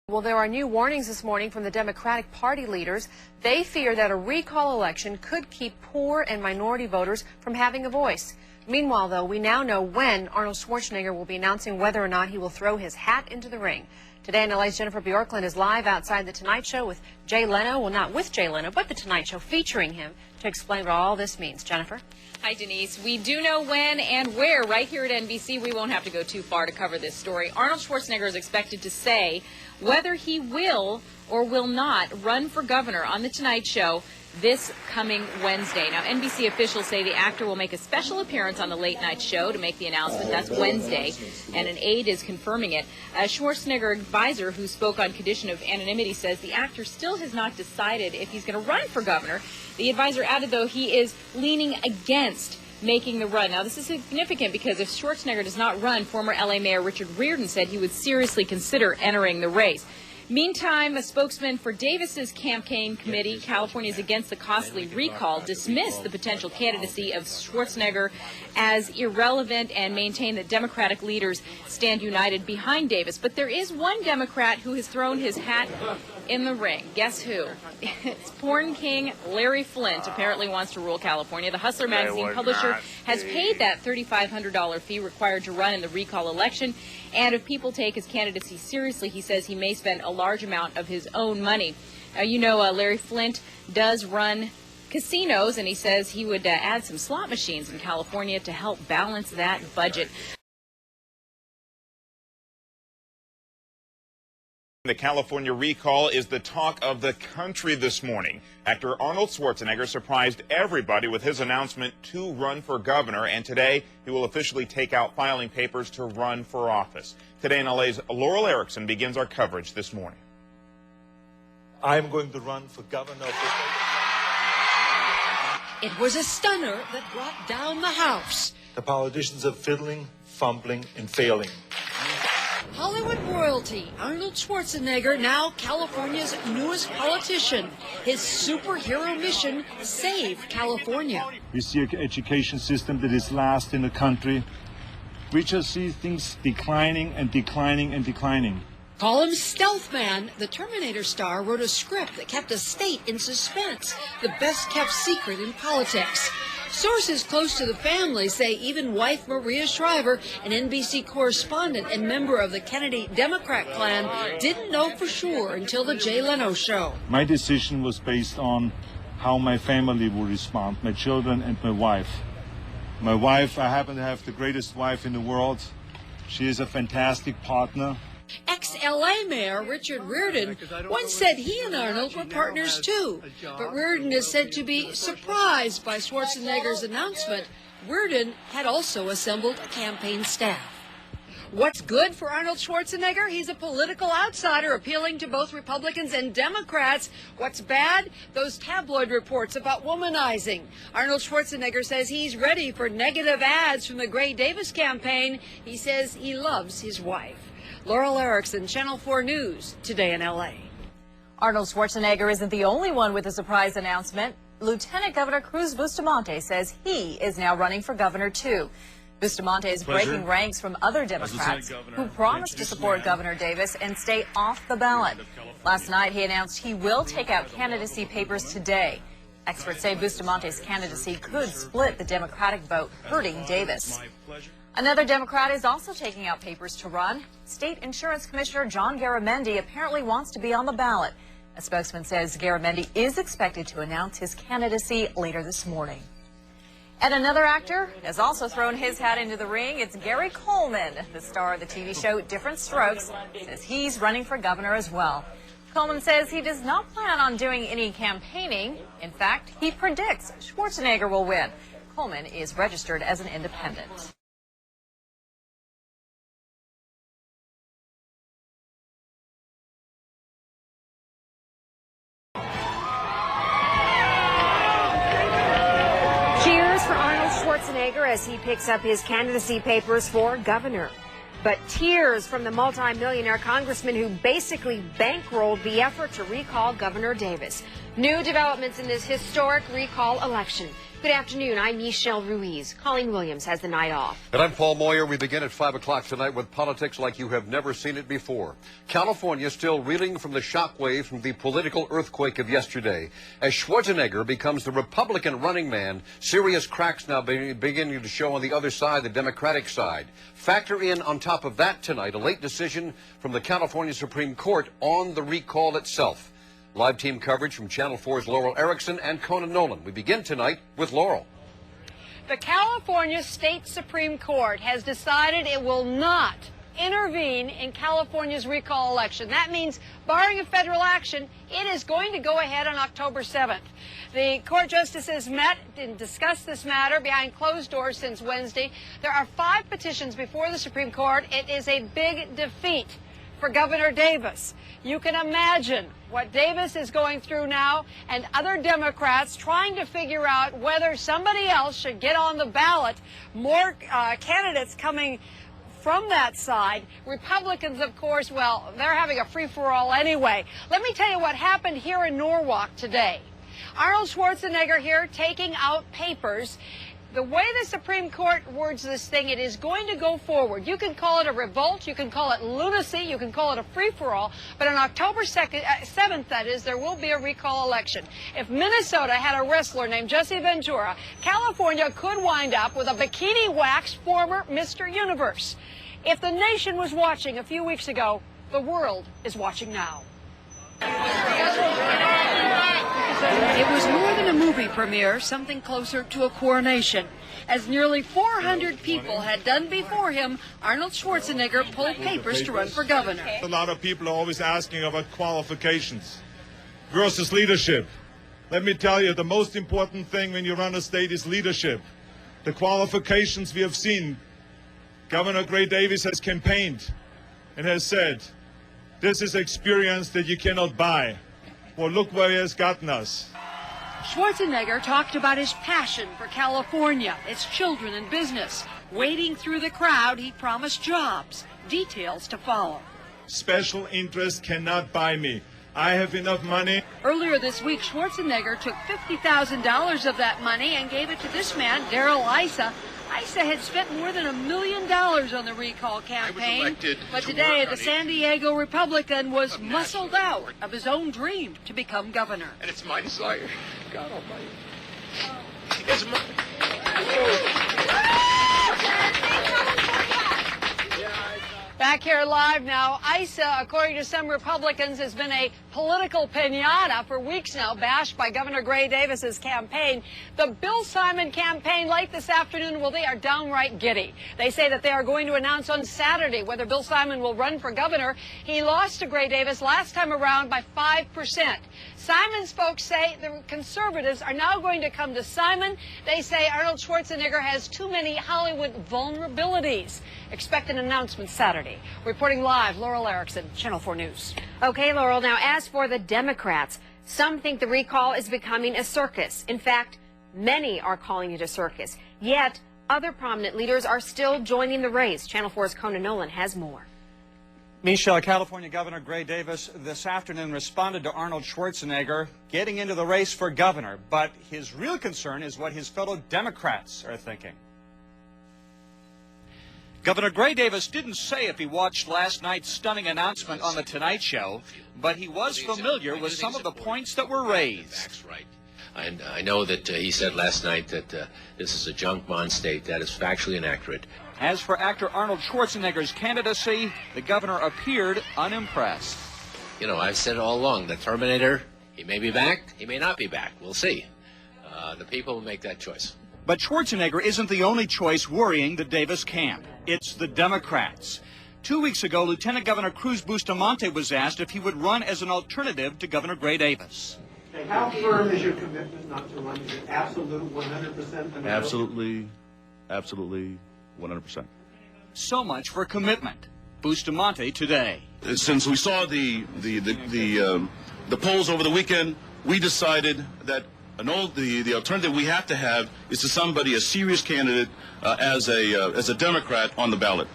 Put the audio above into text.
Well, there are new warnings this morning from the Democratic Party leaders. They fear that a recall election could keep poor and minority voters from having a voice. Meanwhile, though, we now know when Arnold Schwarzenegger will be announcing whether or not he will throw his hat into the ring. Today in LA's Jennifer Bjorklund is live outside The Tonight Show with Jay Leno. Well, not with Jay Leno, but The Tonight Show featuring him to explain what all this means. Jennifer? Hi, Denise. We do know when and where right here at NBC. We won't have to go too far to cover this story. Arnold Schwarzenegger is expected to say whether he will or will not run for governor on The Tonight Show this coming Wednesday. Now, NBC officials say the actor will make a special appearance on the late night show to make the announcement. That's Wednesday, and an aide is confirming it. A Schwarzenegger advisor who spoke on condition of anonymity says the actor still has not decided if he's going to run for governor. The advisor added, though, he is leaning against making the run. Now, this is significant because if Schwarzenegger does not run, former LA Mayor Richard Riordan said he would seriously consider entering the race. Meantime, a spokesman for Davis's campaign committee, Californians Against the Costly Recall, dismissed the potential candidacy of Schwarzenegger as irrelevant and maintained that Democratic leaders stand united behind Davis. But there is one Democrat who has thrown his hat in the ring. Guess who? It's porn king Larry Flynt apparently wants to rule California. The Hustler magazine publisher has paid that $3,500 fee required to run in the recall election. And if people take his candidacy seriously, he says he may spend a large amount of his own money. You know, Larry Flynt does run casinos, and he says he would add some slot machines in California to help balance that budget. The California recall is the talk of the country this morning. Actor Arnold Schwarzenegger surprised everybody with his announcement to run for governor, and today he will officially take out filing papers to run for office. Today in LA's Laurel Erickson begins our coverage this morning. I'm going to run for governor of the... It was a stunner that brought down the House. The politicians are fiddling, fumbling, and failing. Hollywood royalty, Arnold Schwarzenegger, now California's newest politician. His superhero mission, save California. We see an education system that is last in the country. We just see things declining and declining and declining. Call him Stealth Man. The Terminator star wrote a script that kept a state in suspense, the best kept secret in politics. Sources close to the family say even wife Maria Shriver, an NBC correspondent and member of the Kennedy Democrat clan, didn't know for sure until the Jay Leno show. My decision was based on how my family will respond, my children and my wife. My wife, I happen to have the greatest wife in the world. She is a fantastic partner. Ex-LA Mayor Richard Riordan once said he and Arnold were partners too, but Riordan is said to be surprised by Schwarzenegger's announcement. Riordan had also assembled a campaign staff. What's good for Arnold Schwarzenegger? He's a political outsider appealing to both Republicans and Democrats. What's bad? Those tabloid reports about womanizing. Arnold Schwarzenegger says he's ready for negative ads from the Gray Davis campaign. He says he loves his wife. Laurel Erickson, Channel 4 News, today in L.A. Arnold Schwarzenegger isn't the only one with a surprise announcement. Lieutenant Governor Cruz-Bustamante says he is now running for governor, too. Bustamante is breaking ranks from other Democrats who promised to support Governor Davis and stay off the ballot. Last night, he announced he will take out candidacy papers today. Experts say Bustamante's candidacy could split the Democratic vote, hurting Davis. Another Democrat is also taking out papers to run. State Insurance Commissioner John Garamendi apparently wants to be on the ballot. A spokesman says Garamendi is expected to announce his candidacy later this morning. And another actor has also thrown his hat into the ring. It's Gary Coleman, the star of the TV show Different Strokes, says he's running for governor as well. Coleman says he does not plan on doing any campaigning. In fact, he predicts Schwarzenegger will win. Coleman is registered as an independent. Cheers for Arnold Schwarzenegger as he picks up his candidacy papers for governor. But tears from the multi-millionaire congressman who basically bankrolled the effort to recall Governor Davis. New developments in this historic recall election. Good afternoon. I'm Michelle Ruiz. Colleen Williams has the night off. And I'm Paul Moyer. We begin at 5 o'clock tonight with politics like you have never seen it before. California still reeling from the shockwave from the political earthquake of yesterday. As Schwarzenegger becomes the Republican running man, serious cracks now beginning to show on the other side, the Democratic side. Factor in on top of that tonight a late decision from the California Supreme Court on the recall itself. Live team coverage from Channel 4's Laurel Erickson and Conan Nolan. We begin tonight with Laurel. The California State Supreme Court has decided it will not intervene in California's recall election. That means, barring a federal action, it is going to go ahead on October 7th. The court justices met and discussed this matter behind closed doors since Wednesday. There are 5 petitions before the Supreme Court. It is a big defeat for Governor Davis. You can imagine what Davis is going through now, and other Democrats trying to figure out whether somebody else should get on the ballot. More candidates coming from that side. Republicans, of course, well, they're having a free-for-all anyway. Let me tell you what happened here in Norwalk today. Arnold Schwarzenegger here taking out papers. The way the Supreme Court words this thing, it is going to go forward. You can call it a revolt, you can call it lunacy, you can call it a free-for-all, but on October 7th, that is, there will be a recall election. If Minnesota had a wrestler named Jesse Ventura, California could wind up with a bikini-waxed former Mr. Universe. If the nation was watching a few weeks ago, the world is watching now. It was more than a movie premiere, something closer to a coronation. As nearly 400 people had done before him, Arnold Schwarzenegger pulled papers to run for governor. A lot of people are always asking about qualifications versus leadership. Let me tell you, the most important thing when you run a state is leadership. The qualifications we have seen. Governor Gray Davis has campaigned and has said, this is experience that you cannot buy. Well, look where he has gotten us. Schwarzenegger talked about his passion for California, its children and business. Wading through the crowd, he promised jobs. Details to follow. Special interest cannot buy me. I have enough money. Earlier this week, Schwarzenegger took $50,000 of that money and gave it to this man, Darrell-Issa. Issa had spent more than $1 million on the recall campaign, but today the San Diego Republican was muscled out of his own dream to become governor. And it's my desire. God almighty. It's my... Back here live now, Issa, according to some Republicans, has been a political piñata for weeks now, bashed by Governor Gray Davis's campaign. The Bill Simon campaign late this afternoon, well, they are downright giddy. They say that they are going to announce on Saturday whether Bill Simon will run for governor. He lost to Gray Davis last time around by 5%. Simon's folks say the conservatives are now going to come to Simon. They say Arnold Schwarzenegger has too many Hollywood vulnerabilities. Expect an announcement Saturday. Reporting live, Laurel Erickson, Channel 4 News. Okay, Laurel, now as for the Democrats, some think the recall is becoming a circus. In fact, many are calling it a circus. Yet, other prominent leaders are still joining the race. Channel 4's Conan Nolan has more. Michelle, California Governor Gray Davis this afternoon responded to Arnold Schwarzenegger getting into the race for governor, but his real concern is what his fellow Democrats are thinking. Governor Gray Davis didn't say if he watched last night's stunning announcement on The Tonight Show, but he was familiar with some of the points that were raised. That's right. I know that he said last night that this is a junk bond state. That is factually inaccurate. As for actor Arnold Schwarzenegger's candidacy, the governor appeared unimpressed. You know, I've said all along, the Terminator, he may be back, he may not be back. We'll see. The people will make that choice. But Schwarzenegger isn't the only choice worrying the Davis camp. It's the Democrats. 2 weeks ago, Lieutenant Governor Cruz-Bustamante was asked if he would run as an alternative to Governor Gray Davis. How firm is your commitment not to run? Is it absolute 100%? Absolutely, 100%. So much for commitment. Bustamante today. Since we saw the polls over the weekend, we decided that the alternative we have to have is to somebody, a serious candidate, as a Democrat on the ballot.